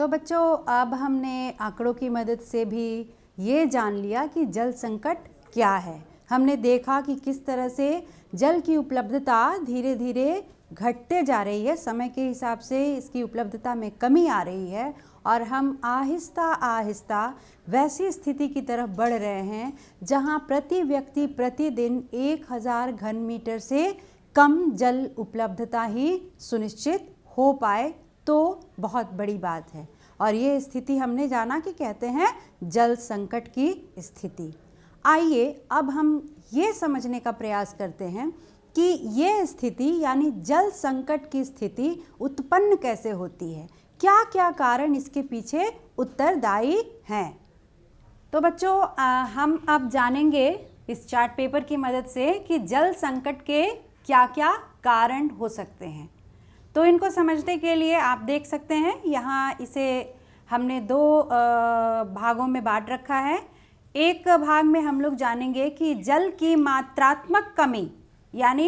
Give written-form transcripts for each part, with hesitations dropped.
तो बच्चों, अब हमने आंकड़ों की मदद से भी ये जान लिया कि जल संकट क्या है। हमने देखा कि किस तरह से जल की उपलब्धता धीरे धीरे घटते जा रही है, समय के हिसाब से इसकी उपलब्धता में कमी आ रही है और हम आहिस्ता आहिस्ता वैसी स्थिति की तरफ बढ़ रहे हैं जहां प्रति व्यक्ति प्रतिदिन 1000 घन मीटर से कम जल उपलब्धता ही सुनिश्चित हो पाए तो बहुत बड़ी बात है। और ये स्थिति हमने जाना कि कहते हैं जल संकट की स्थिति। आइए अब हम ये समझने का प्रयास करते हैं कि ये स्थिति यानी जल संकट की स्थिति उत्पन्न कैसे होती है, क्या क्या कारण इसके पीछे उत्तरदायी हैं। तो बच्चों, हम अब जानेंगे इस चार्ट पेपर की मदद से कि जल संकट के क्या क्या कारण हो सकते हैं। तो इनको समझने के लिए आप देख सकते हैं यहाँ इसे हमने दो भागों में बांट रखा है। एक भाग में हम लोग जानेंगे कि जल की मात्रात्मक कमी यानी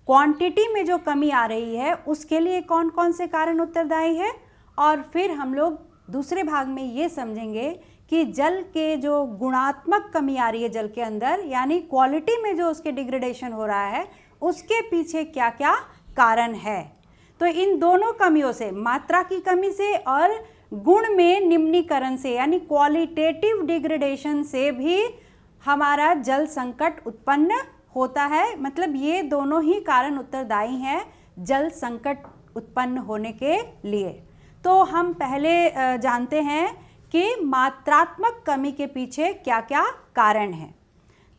क्वांटिटी में जो कमी आ रही है उसके लिए कौन कौन से कारण उत्तरदायी है, और फिर हम लोग दूसरे भाग में ये समझेंगे कि जल के जो गुणात्मक कमी आ रही है जल के अंदर यानी क्वालिटी में जो उसके डिग्रेडेशन हो रहा है उसके पीछे क्या क्या कारण है। तो इन दोनों कमियों से, मात्रा की कमी से और गुण में निम्नीकरण से यानी क्वालिटेटिव डिग्रेडेशन से भी हमारा जल संकट उत्पन्न होता है। मतलब ये दोनों ही कारण उत्तरदायी हैं जल संकट उत्पन्न होने के लिए। तो हम पहले जानते हैं कि मात्रात्मक कमी के पीछे क्या क्या कारण है।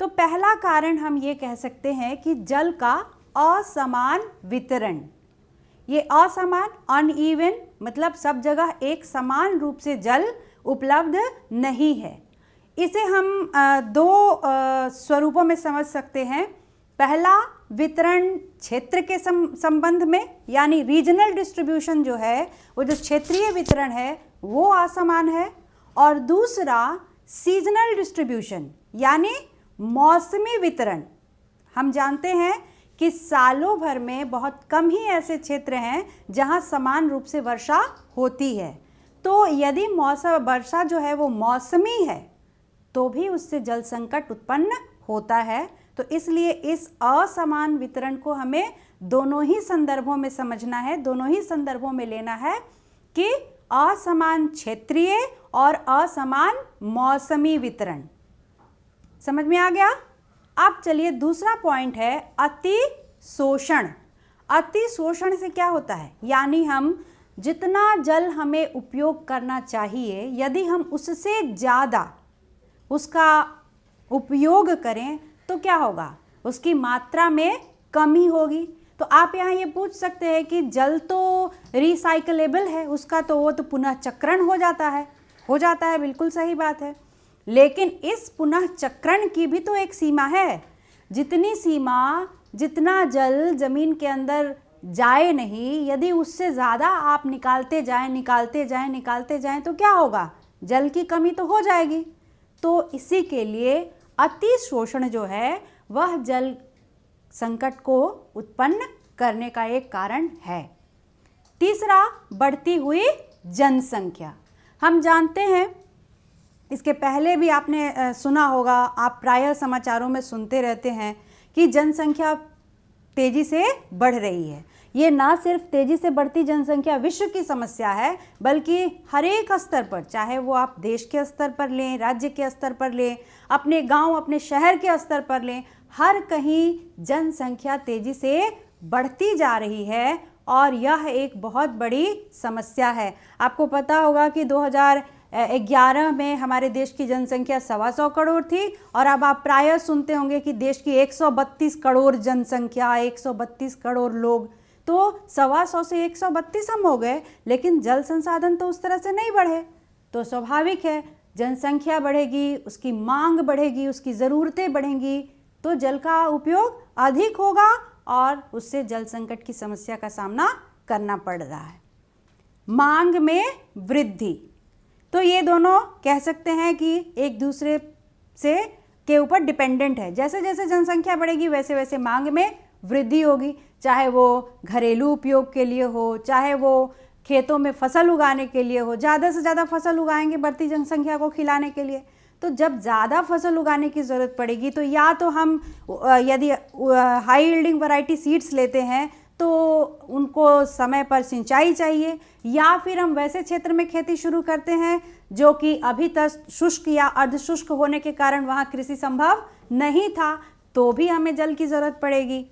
तो पहला कारण हम ये कह सकते हैं कि जल का असमान वितरण। ये असमान, अनइवन, मतलब सब जगह एक समान रूप से जल उपलब्ध नहीं है। इसे हम दो स्वरूपों में समझ सकते हैं। पहला, वितरण क्षेत्र के संबंध में यानी रीजनल डिस्ट्रीब्यूशन जो है वो जो क्षेत्रीय वितरण है वो असमान है, और दूसरा सीजनल डिस्ट्रीब्यूशन यानी मौसमी वितरण। हम जानते हैं कि सालों भर में बहुत कम ही ऐसे क्षेत्र हैं जहां समान रूप से वर्षा होती है। तो यदि वर्षा जो है वो मौसमी है तो भी उससे जल संकट उत्पन्न होता है। तो इसलिए इस असमान वितरण को हमें दोनों ही संदर्भों में समझना है, दोनों ही संदर्भों में लेना है कि असमान क्षेत्रीय और असमान मौसमी वितरण। समझ में आ गया? अब चलिए दूसरा पॉइंट है अति शोषण। अति शोषण से क्या होता है, यानी हम जितना जल हमें उपयोग करना चाहिए यदि हम उससे ज़्यादा उसका उपयोग करें तो क्या होगा, उसकी मात्रा में कमी होगी। तो आप यहाँ ये पूछ सकते हैं कि जल तो रिसाइकलेबल है, उसका तो वो तो पुनः चक्रण हो जाता है, बिल्कुल सही बात है। लेकिन इस पुनः चक्रण की भी तो एक सीमा है। जितना जल जमीन के अंदर जाए नहीं, यदि उससे ज़्यादा आप निकालते जाएं तो क्या होगा, जल की कमी तो हो जाएगी। तो इसी के लिए अति शोषण जो है वह जल संकट को उत्पन्न करने का एक कारण है। तीसरा, बढ़ती हुई जनसंख्या। हम जानते हैं, इसके पहले भी आपने सुना होगा, आप प्रायः समाचारों में सुनते रहते हैं कि जनसंख्या तेजी से बढ़ रही है। ये ना सिर्फ तेजी से बढ़ती जनसंख्या विश्व की समस्या है बल्कि हर एक स्तर पर, चाहे वो आप देश के स्तर पर लें, राज्य के स्तर पर लें, अपने गांव अपने शहर के स्तर पर लें, हर कहीं जनसंख्या तेजी से बढ़ती जा रही है और यह एक बहुत बड़ी समस्या है। आपको पता होगा कि 2011 में हमारे देश की जनसंख्या 125 करोड़ थी और अब आप प्रायः सुनते होंगे कि देश की 132 करोड़ जनसंख्या, 132 करोड़ लोग। तो 125 से 132 हम हो गए, लेकिन जल संसाधन तो उस तरह से नहीं बढ़े। तो स्वाभाविक है, जनसंख्या बढ़ेगी, उसकी मांग बढ़ेगी, उसकी ज़रूरतें बढ़ेंगी, तो जल का उपयोग अधिक होगा और उससे जल संकट की समस्या का सामना करना पड़ रहा है। मांग में वृद्धि, तो ये दोनों कह सकते हैं कि एक दूसरे से के ऊपर डिपेंडेंट है। जैसे जैसे जनसंख्या बढ़ेगी वैसे वैसे मांग में वृद्धि होगी, चाहे वो घरेलू उपयोग के लिए हो, चाहे वो खेतों में फसल उगाने के लिए हो, ज़्यादा से ज़्यादा फसल उगाएंगे बढ़ती जनसंख्या को खिलाने के लिए। तो जब ज़्यादा फसल उगाने की ज़रूरत पड़ेगी तो या तो हम यदि हाई यील्डिंग वैरायटी सीड्स लेते हैं तो उनको समय पर सिंचाई चाहिए, या फिर हम वैसे क्षेत्र में खेती शुरू करते हैं जो कि अभी तक शुष्क या अर्धशुष्क होने के कारण वहाँ कृषि संभव नहीं था, तो भी हमें जल की ज़रूरत पड़ेगी।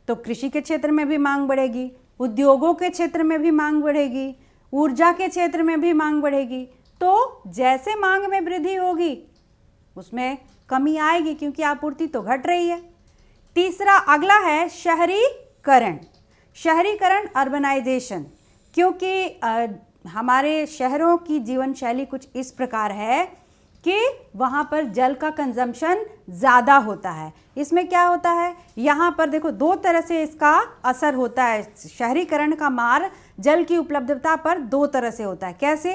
तो कृषि के क्षेत्र में भी मांग बढ़ेगी, उद्योगों के क्षेत्र में भी मांग बढ़ेगी, ऊर्जा के क्षेत्र में भी मांग बढ़ेगी। तो जैसे मांग में वृद्धि होगी उसमें कमी आएगी, क्योंकि आपूर्ति तो घट रही है। तीसरा अगला है शहरीकरण। शहरीकरण, अर्बनाइजेशन, क्योंकि हमारे शहरों की जीवन शैली कुछ इस प्रकार है कि वहाँ पर जल का कंजम्पशन ज़्यादा होता है। इसमें क्या होता है, यहाँ पर देखो दो तरह से इसका असर होता है। शहरीकरण का मार जल की उपलब्धता पर दो तरह से होता है। कैसे?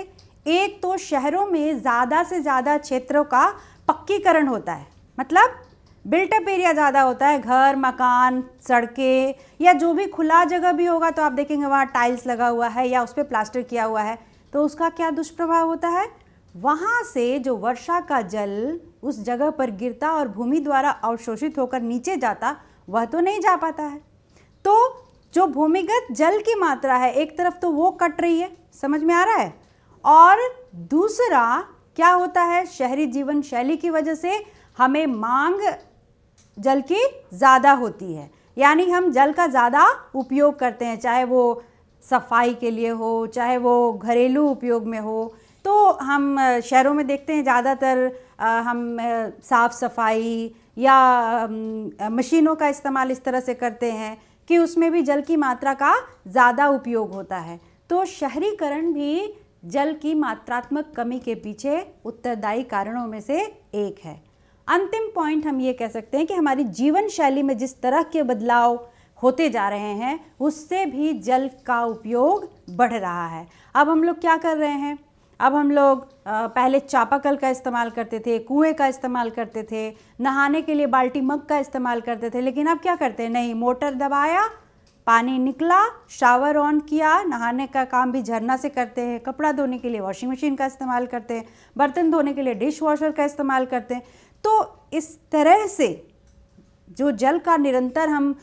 एक तो शहरों में ज़्यादा से ज़्यादा क्षेत्रों का पक्कीकरण होता है, मतलब बिल्टअप एरिया ज़्यादा होता है, घर, मकान, सड़कें या जो भी खुला जगह भी होगा तो आप देखेंगे वहाँ टाइल्स लगा हुआ है या उस पर प्लास्टर किया हुआ है। तो उसका क्या दुष्प्रभाव होता है, वहाँ से जो वर्षा का जल उस जगह पर गिरता और भूमि द्वारा अवशोषित होकर नीचे जाता, वह तो नहीं जा पाता है। तो जो भूमिगत जल की मात्रा है एक तरफ तो वो कट रही है, समझ में आ रहा है, और दूसरा क्या होता है, शहरी जीवन शैली की वजह से हमें मांग जल की ज़्यादा होती है, यानी हम जल का ज़्यादा उपयोग करते हैं, चाहे वो सफाई के लिए हो, चाहे वो घरेलू उपयोग में हो। तो हम शहरों में देखते हैं ज़्यादातर हम साफ़ सफाई या मशीनों का इस्तेमाल इस तरह से करते हैं कि उसमें भी जल की मात्रा का ज़्यादा उपयोग होता है। तो शहरीकरण भी जल की मात्रात्मक कमी के पीछे उत्तरदायी कारणों में से एक है। अंतिम पॉइंट हम ये कह सकते हैं कि हमारी जीवन शैली में जिस तरह के बदलाव होते जा रहे हैं उससे भी जल का उपयोग बढ़ रहा है। अब हम लोग क्या कर रहे हैं, अब हम लोग पहले चापाकल का इस्तेमाल करते थे, कुएं का इस्तेमाल करते थे, नहाने के लिए बाल्टी मग का इस्तेमाल करते थे, लेकिन अब क्या करते हैं, नहीं, मोटर दबाया, पानी निकला, शावर ऑन किया, नहाने का काम भी झरना से करते हैं, कपड़ा धोने के लिए वॉशिंग मशीन का इस्तेमाल करते हैं, बर्तन धोने के लिए डिश वॉशर का इस्तेमाल करते हैं। तो इस तरह से जो जल का निरंतर हम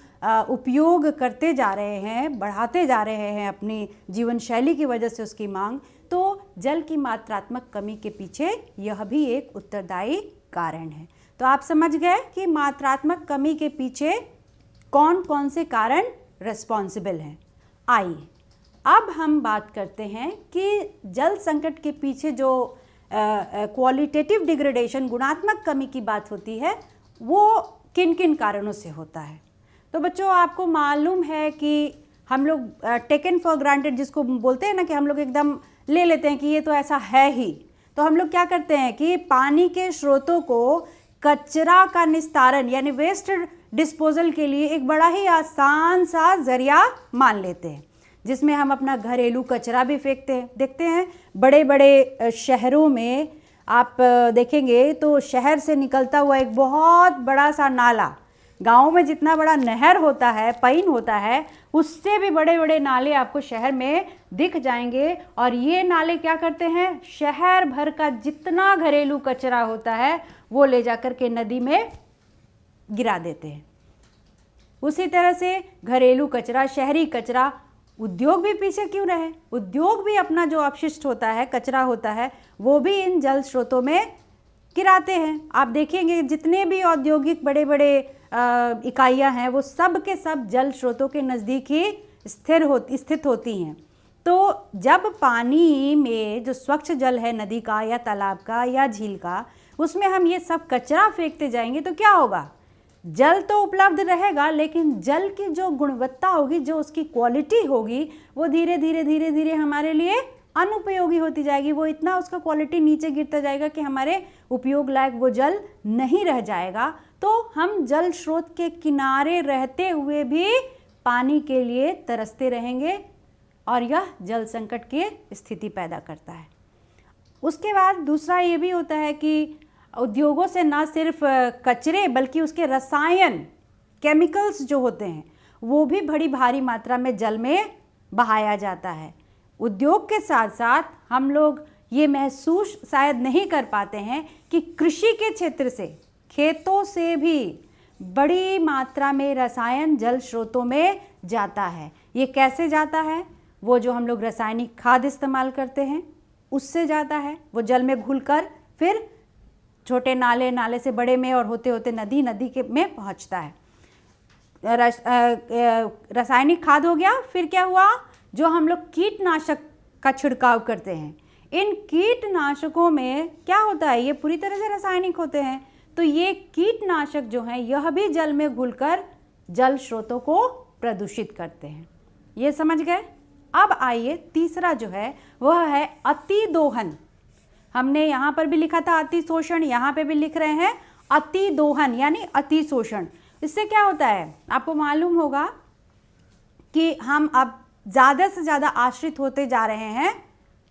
उपयोग करते जा रहे हैं, बढ़ाते जा रहे हैं अपनी जीवन शैली की वजह से उसकी मांग, तो जल की मात्रात्मक कमी के पीछे यह भी एक उत्तरदायी कारण है। तो आप समझ गए कि मात्रात्मक कमी के पीछे कौन कौन से कारण रिस्पॉन्सिबल हैं। आइए अब हम बात करते हैं कि जल संकट के पीछे जो क्वालिटेटिव डिग्रेडेशन, गुणात्मक कमी की बात होती है, वो किन किन कारणों से होता है। तो बच्चों आपको मालूम है कि हम लोग टेकन फॉर ग्रांटेड जिसको बोलते हैं ना, कि हम लोग एकदम ले लेते हैं कि ये तो ऐसा है ही। तो हम लोग क्या करते हैं कि पानी के स्रोतों को कचरा का निस्तारण यानी वेस्ट डिस्पोजल के लिए एक बड़ा ही आसान सा जरिया मान लेते हैं, जिसमें हम अपना घरेलू कचरा भी फेंकते हैं। देखते हैं बड़े बड़े शहरों में आप देखेंगे तो शहर से निकलता हुआ एक बहुत बड़ा सा नाला, गाँव में जितना बड़ा नहर होता है, पईन होता है, उससे भी बड़े बड़े नाले आपको शहर में दिख जाएंगे। और ये नाले क्या करते हैं, शहर भर का जितना घरेलू कचरा होता है वो ले जाकर के नदी में गिरा देते हैं। उसी तरह से घरेलू कचरा, शहरी कचरा, उद्योग भी पीछे क्यों रहे, उद्योग भी अपना जो अपशिष्ट होता है, कचरा होता है, वो भी इन जल स्रोतों में गिराते हैं। आप देखेंगे जितने भी औद्योगिक बड़े बड़े इकाइयाँ हैं वो सब के सब जल स्रोतों के नज़दीक ही स्थित होती हैं। तो जब पानी में जो स्वच्छ जल है नदी का या तालाब का या झील का, उसमें हम ये सब कचरा फेंकते जाएंगे तो क्या होगा, जल तो उपलब्ध रहेगा लेकिन जल की जो गुणवत्ता होगी, जो उसकी क्वालिटी होगी, वो धीरे धीरे हमारे लिए अनुपयोगी होती जाएगी। वो इतना उसका क्वालिटी नीचे गिरता जाएगा कि हमारे उपयोग लायक वो जल नहीं रह जाएगा। तो हम जल स्रोत के किनारे रहते हुए भी पानी के लिए तरसते रहेंगे और यह जल संकट की स्थिति पैदा करता है। उसके बाद दूसरा ये भी होता है कि उद्योगों से ना सिर्फ कचरे बल्कि उसके रसायन, केमिकल्स जो होते हैं वो भी बड़ी भारी मात्रा में जल में बहाया जाता है। उद्योग के साथ साथ हम लोग ये महसूस शायद नहीं कर पाते हैं कि कृषि के क्षेत्र से, खेतों से भी बड़ी मात्रा में रसायन जल स्रोतों में जाता है। ये कैसे जाता है? वो जो हम लोग रासायनिक खाद इस्तेमाल करते हैं उससे जाता है। वो जल में घुलकर फिर छोटे नाले, नाले से बड़े में और होते होते नदी, नदी के में पहुंचता है। रासायनिक खाद हो गया। फिर क्या हुआ? जो हम लोग कीटनाशक का छिड़काव करते हैं, इन कीटनाशकों में क्या होता है? ये पूरी तरह से रासायनिक होते हैं। तो ये कीटनाशक जो हैं यह भी जल में घुलकर जल स्रोतों को प्रदूषित करते हैं। ये समझ गए? अब आइए तीसरा जो है वह है अति दोहन। हमने यहाँ पर भी लिखा था अति शोषण, यहाँ पे भी लिख रहे हैं अति दोहन यानी अति शोषण। इससे क्या होता है? आपको मालूम होगा कि हम अब ज़्यादा से ज़्यादा आश्रित होते जा रहे हैं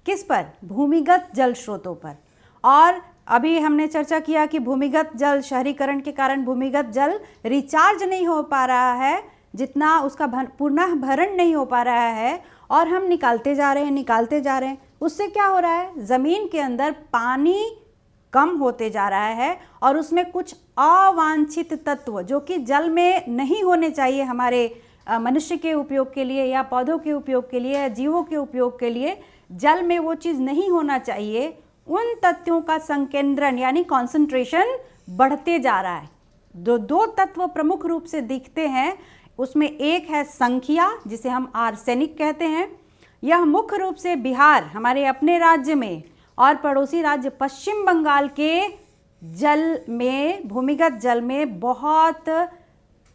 किस पर? भूमिगत जल स्रोतों पर। और अभी हमने चर्चा किया कि भूमिगत जल, शहरीकरण के कारण भूमिगत जल रिचार्ज नहीं हो पा रहा है, जितना उसका पुनः भरण नहीं हो पा रहा है, और हम निकालते जा रहे हैं। उससे क्या हो रहा है? ज़मीन के अंदर पानी कम होते जा रहा है और उसमें कुछ अवांछित तत्व जो कि जल में नहीं होने चाहिए, हमारे मनुष्य के उपयोग के लिए या पौधों के उपयोग के लिए या जीवों के उपयोग के लिए जल में वो चीज़ नहीं होना चाहिए, उन तत्वों का संकेंद्रण यानी कॉन्सेंट्रेशन बढ़ते जा रहा है। दो तत्व प्रमुख रूप से दिखते हैं। उसमें एक है संख्या, जिसे हम आर्सेनिक कहते हैं। यह मुख्य रूप से बिहार, हमारे अपने राज्य में, और पड़ोसी राज्य पश्चिम बंगाल के जल में, भूमिगत जल में बहुत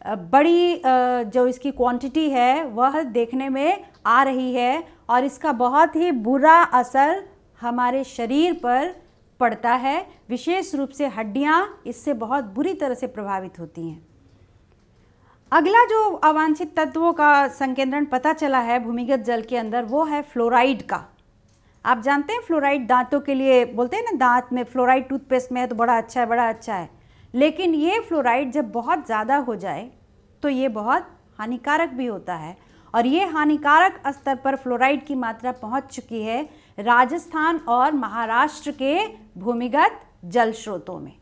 बड़ी जो इसकी क्वांटिटी है वह देखने में आ रही है, और इसका बहुत ही बुरा असर हमारे शरीर पर पड़ता है। विशेष रूप से हड्डियां इससे बहुत बुरी तरह से प्रभावित होती हैं। अगला जो अवांछित तत्वों का संकेंद्रण पता चला है भूमिगत जल के अंदर, वो है फ्लोराइड का। आप जानते हैं फ्लोराइड दांतों के लिए, बोलते हैं ना दांत में फ्लोराइड टूथपेस्ट में है तो बड़ा अच्छा है। लेकिन ये फ्लोराइड जब बहुत ज़्यादा हो जाए तो ये बहुत हानिकारक भी होता है, और ये हानिकारक स्तर पर फ्लोराइड की मात्रा पहुंच चुकी है राजस्थान और महाराष्ट्र के भूमिगत जल स्रोतों में।